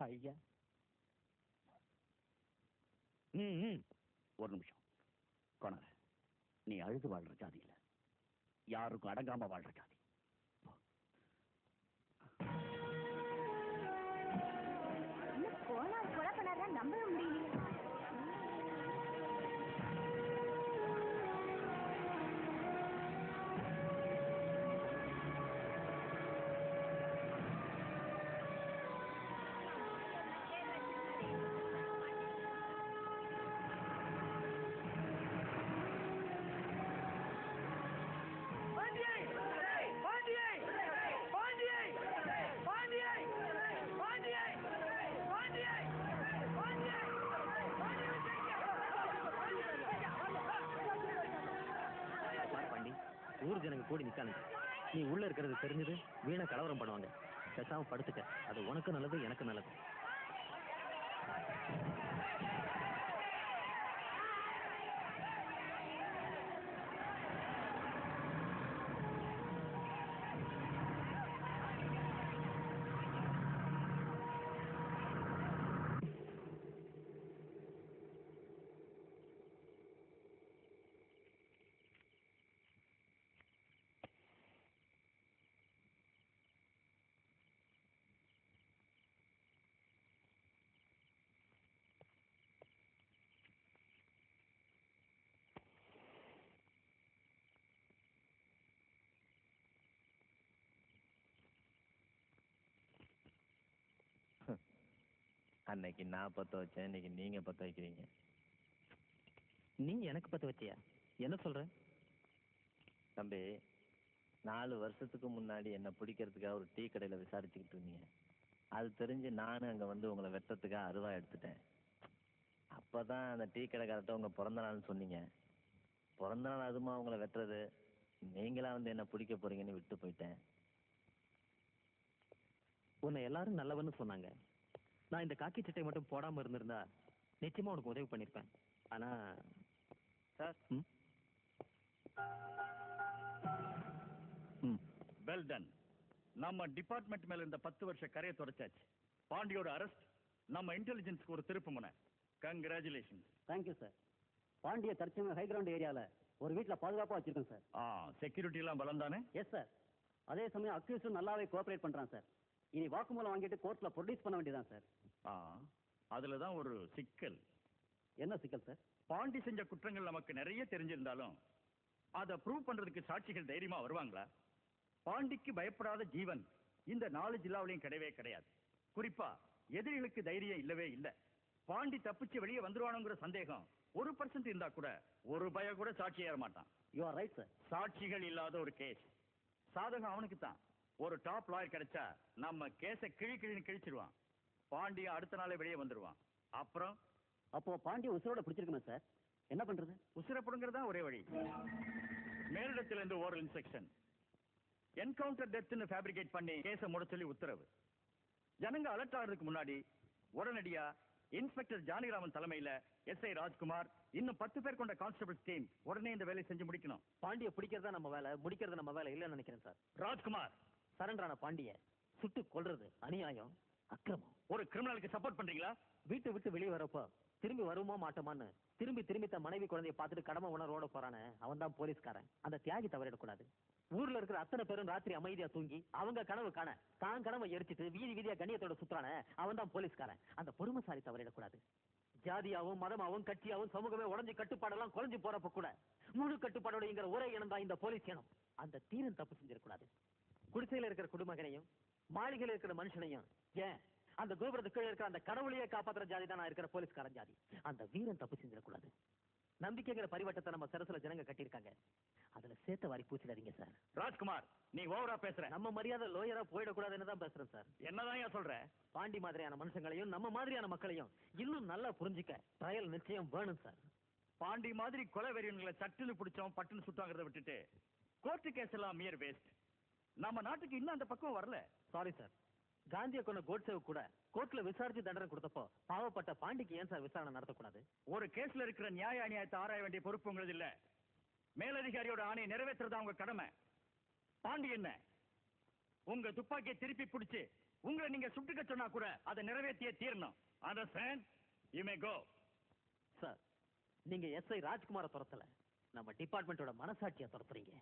ஐயா ஒரு நிமிஷம் கொணர. நீ அழுது வாழ்ற ஜாதி இல்ல, யாருக்கும் அடங்காம வாழ்ற ஜாதி. கோணார் கொலை பண்ணாரா நம்பவே முடியலையே. ஊர் ஜனங்க கூடி நிக்கானுங்க. நீ உள்ள இருக்கிறது தெரிஞ்சது வீணா கலவரம் பண்ணுவாங்க. பேசாம படுத்துக்க. அது உனக்கு நல்லது, எனக்கு நல்லது. அன்னைக்கு நான் பத்த வச்சேன், இன்னைக்கு நீங்க பத்த வைக்கிறீங்க. நீ எனக்கு பத்த வச்சியா? என்ன சொல்ற தம்பி? 4 வருஷத்துக்கு முன்னாடி என்ன பிடிக்கிறதுக்காக ஒரு டீ கடையில விசாரிச்சுக்கிட்டு இருந்தீங்க. அது தெரிஞ்சு நானும் அங்க வந்து உங்களை வெட்டத்துக்காக அருவா எடுத்துட்டேன். அப்பதான் அந்த டீ கடைக்காரர்கிட்ட உங்க பிறந்த நாள்னு சொன்னீங்க. பிறந்த நாள் அதுமா உங்களை வெட்டுறது, நீங்களா வந்து என்ன பிடிக்க போறீங்கன்னு விட்டு போயிட்டேன். உன்னை எல்லாரும் நல்லவன்னு சொன்னாங்க. நான் இந்த காக்கி சட்டை மட்டும் போடாம இருந்திருந்தா நிச்சயமா உனக்கு உதவி பண்ணிருப்பேன். ஆனா சார், வெல் டன். நம்ம டிபார்ட்மெண்ட் மேல இருந்த 10 வருஷ கரையை தொடச்சாச்சு. பாண்டியோட அரெஸ்ட் நம்ம இன்டெலிஜென்ஸ்க்கு ஒரு திருப்பு முனை. கங்க்ராச்சுலேஷன். Thank you sir. பாண்டிய தற்சமயம் ஹை கிரவுண்ட் ஏரியால ஒரு வீட்டுல பாதுகாப்பா வச்சிருக்கேன் சார். செக்யூரிட்டி எல்லாம் பலம் தானே? Yes sir. அதே சமயம் அக்யூஸும் நல்லாவே கோஆபரேட் பண்றான் சார். இனி வாக்குமூலம் வாங்கிட்டு கோர்ட்ல ப்ரொடியூஸ் பண்ண வேண்டியதான் சார். அதுலதான் ஒரு சிக்கல். என்ன சிக்கல் சார்? பாண்டி செஞ்ச குற்றங்கள் நமக்கு நிறைய தெரிஞ்சிருந்தாலும் அதை ப்ரூவ் பண்றதுக்கு சாட்சிகள் தைரியமா வருவாங்களா? பாண்டிக்கு பயப்படாத ஜீவன் இந்த 4 ஜில்லாவிலையும் கிடையவே கிடையாது. குறிப்பா எதிரிகளுக்கு தைரியம் இல்லவே இல்லை. பாண்டி தப்பிச்சு வெளியே வந்துருவானுங்கிற சந்தேகம் 1% இருந்தா கூட ஒரு பய கூட சாட்சி ஏற மாட்டான். You are right sir. சாட்சிகள் இல்லாத ஒரு கேஸ் சாதகம் அவனுக்கு தான். ஒரு டாப் லாயர் கிடைச்சா நம்ம கேஸை கிழின்னு கிழிச்சிருவான். பாண்டிய அடுத்த நாளே வெளியே வந்துருவான். அப்புறம் அப்போ பாண்டிய உசுரோட பிடிச்சிருக்கணும் சார். என்ன பண்றது? உசுரப்படுங்கிறதா ஒரே வழி. மேலிடத்துல இருந்து ஓரல் இன்ஸ்ட்ரக்ஷன், என்கவுண்டர் டெத்னு ஃபேப்ரிகேட் பண்ணி கேஸை முட சொல்லி உத்தரவு. ஜனங்க அலர்ட் ஆகிறதுக்கு முன்னாடி உடனடியா இன்ஸ்பெக்டர் ஜானகிராமன் தலைமையில எஸ்ஐ ராஜ்குமார் இன்னும் 10 பேர் கொண்ட கான்ஸ்டபிள்ஸ் டீம் உடனே இந்த வேலையை செஞ்சு முடிக்கணும். பாண்டிய பிடிக்கிறதா நம்ம வேலை, முடிக்கிறது நம்ம வேலை இல்லைன்னு நினைக்கிறேன் சார். ராஜ்குமார், சரண்டரான பாண்டிய சுட்டு கொல்றது அநியாயம், அக்கிரமம். ஒரு கிரிமினலுக்கு சப்போர்ட் பண்றீங்களா? வீட்டை விட்டு வெளியே வரப்போ திரும்பி வருமா மாட்டோமான்னு திரும்பி தன் மனைவி குழந்தைய பார்த்துட்டு கடமை உணர்வோட போறானே, அவன் தான் போலீஸ்காரன். அந்த தியாகி தவறிடக்கூடாது. ஊர்ல இருக்கிற அத்தனை பேரும் ராத்திரி அமைதியா தூங்கி அவங்க கனவு காண தான் கனவை எரிச்சிட்டு வீதி வீதியா கண்ணியத்தோட சுத்துறானே, அவன் தான் போலீஸ்காரன். அந்த பொறுமைசாலி தவறிடக்கூடாது. ஜாதியாவும் மதமாவும் கட்சியாவும் சமூகமே உடஞ்சி கட்டுப்பாடெல்லாம் குறைஞ்சு போறப்ப கூட முழு கட்டுப்பாடோட ஒரே இனம் தான் இந்த போலீஸ் இனம். அந்த தீரன் தப்பு செஞ்சிடக்கூடாது. குடிசையில இருக்கிற குடும்பங்களையும் மாளிகையில இருக்கிற மனுஷனையும், ஏன் அந்த கோபுரத்துக்கு இருக்கிற அந்த கடவுளையே காப்பாற்றுற ஜாதி தான் நான் இருக்கிற போலீஸ்காரன் ஜாதி. அந்த வீரன் தப்பு செஞ்சிடக்கூடாது. நம்பிக்கைங்கிற பரிவட்டத்தை நம்ம சரசுல ஜனங்க கட்டியிருக்காங்க. அதுல சேர்த்த வாரி பூச்சிடாதீங்க சார். ராஜ்குமார், நீ ஓவரா பேசுற. நம்ம மரியாதை லோயரா போயிடக்கூடாதுன்னு தான் பேசுறேன் சார். என்னதான் சொல்ற? பாண்டி மாதிரியான மனுஷங்களையும் நம்ம மாதிரியான மக்களையும் இன்னும் நல்லா புரிஞ்சுக்க ட்ரையல் நிச்சயம் வேணும் சார். பாண்டி மாதிரி கொலை வெறியன்களை சட்டுன்னு பிடிச்சோம் பட்டுன்னு சுட்டாங்கிறத விட்டுட்டு கோர்ட்டு கேஸ் எல்லாம் மியர் வேஸ்ட். நம்ம நாட்டுக்கு இன்னும் அந்த பக்கம் வரல. Sorry sir. காந்தியை கொண்ட கோட்சேவு கூட கோர்ட்ல விசாரிச்சு தண்டனை கொடுத்தப்போ பாவப்பட்ட பாண்டிக்கு ஏன் சார் விசாரணை நடத்தக்கூடாது? ஒரு கேஸ்ல இருக்கிற நியாய அநியாயத்தை ஆராய வேண்டிய பொறுப்பு உங்களது இல்ல. மேலதிகாரியோட ஆணையை நிறைவேற்றுறதா உங்க கடமை. பாண்டி என்ன உங்க துப்பாக்கியை திருப்பி பிடிச்சு உங்களை நீங்க சுட்டுக்க சொன்னா கூட அதை நிறைவேற்றியே தீரணும். Understand? You may go. Sir, நீங்க எஸ்ஐ ராஜ்குமார துரத்தல, நம்ம டிபார்ட்மெண்டோட மனசாட்சியை துரத்துறீங்க.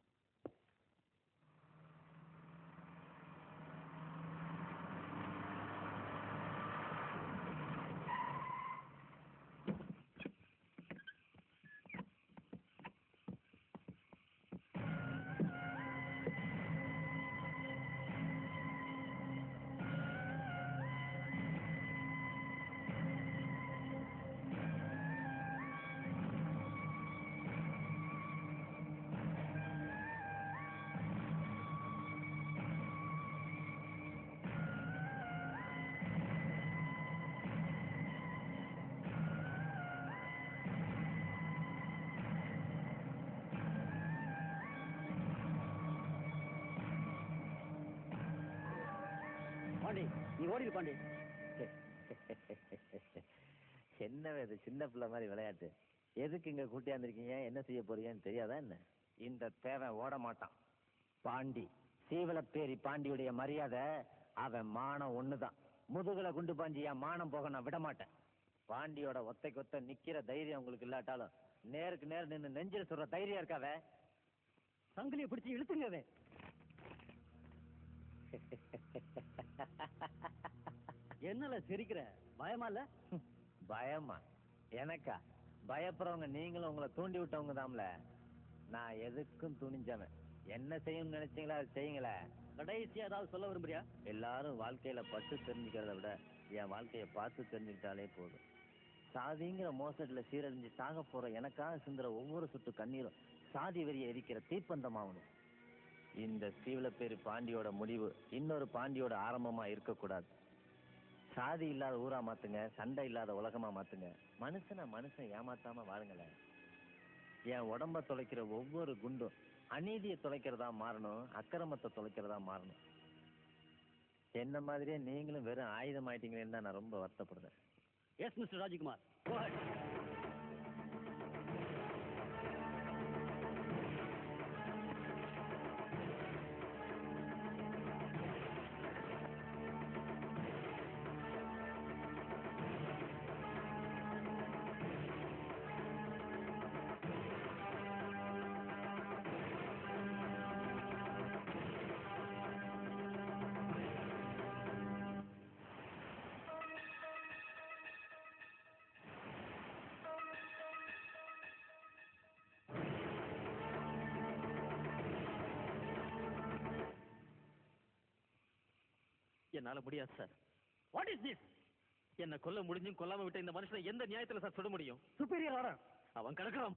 பாண்டி, நீ ஓடிடு பாண்டி. என்ன இது சின்ன பிள்ளை மாதிரி விளையாட்டு? எதுக்கு இங்க கூட்டியாந்துருக்கீங்க? என்ன செய்ய போறீங்கன்னு தெரியாதா என்ன? இந்த தேவை ஓட மாட்டான். பாண்டி, சீவலப்பேரி பாண்டியுடைய மரியாதை, அவன் மானம் ஒண்ணுதான். முதுகுல குண்டு பாஞ்சி என் மானம் போக நான் விட மாட்டேன். பாண்டியோட ஒத்தைக்கு ஒத்த நிக்கிற தைரியம் உங்களுக்கு இல்லாட்டாலும் நேருக்கு நேர் நின்று நெஞ்சில சொல்ற தைரியம் இருக்காவே. சங்கிலியை பிடிச்சி இழுத்துங்கவே. என்னல சிரிக்கிற? பயமா இல்ல? பயமா? எனக்கா? பயப்படுறவங்க நீங்களும் உங்களை தூண்டி விட்டவங்க தான்ல. நான் எதுக்கும் துணிஞ்சவன். என்ன செய்யணும்னு நினைச்சீங்களா அது செய்யுங்களே. கடைசியா ஏதாவது சொல்ல விரும்புறியா? எல்லாரும் வாழ்க்கையில பட்டு தெரிஞ்சுக்கிறத விட என் வாழ்க்கையை பார்த்து தெரிஞ்சுக்கிட்டாலே போதும். சாதிங்கிற மோசடில சீரழிஞ்சு சாக போற எனக்காக சிந்துற ஒவ்வொரு சொட்டு கண்ணீரும் சாதி வெறியை எரிக்கிற தீப்பந்தமாகணும். இந்த சீவலப்பேரி பாண்டியோட முடிவு இன்னொரு பாண்டியோட ஆரம்பமா இருக்கக்கூடாது. சாதி இல்லாத ஊரா மாத்துங்க, சண்டை இல்லாத உலகமா மாத்துங்க. மனுஷன் ஏமாத்தாம வாழுங்களேன். என் உடம்ப தொலைக்கிற ஒவ்வொரு குண்டும் அநீதியை தொலைக்கிறதா மாறணும், அக்கிரமத்தை தொலைக்கிறதா மாறணும். என்ன மாதிரியே நீங்களும் வெறும் ஆயுதம் ஆயிட்டீங்களேன்னு தான் நான் ரொம்ப வருத்தப்படுறேன். Yes mister Rajkumar, go ahead. என்னால முடியாது சார். What is this? என்ன கொல்ல முடிஞ்சும் கொல்லாம விட்ட இந்த மனுஷனை எந்த நியாயத்துல சார் சுட முடியும்? Superior order. அவன் கிடக்குறான்.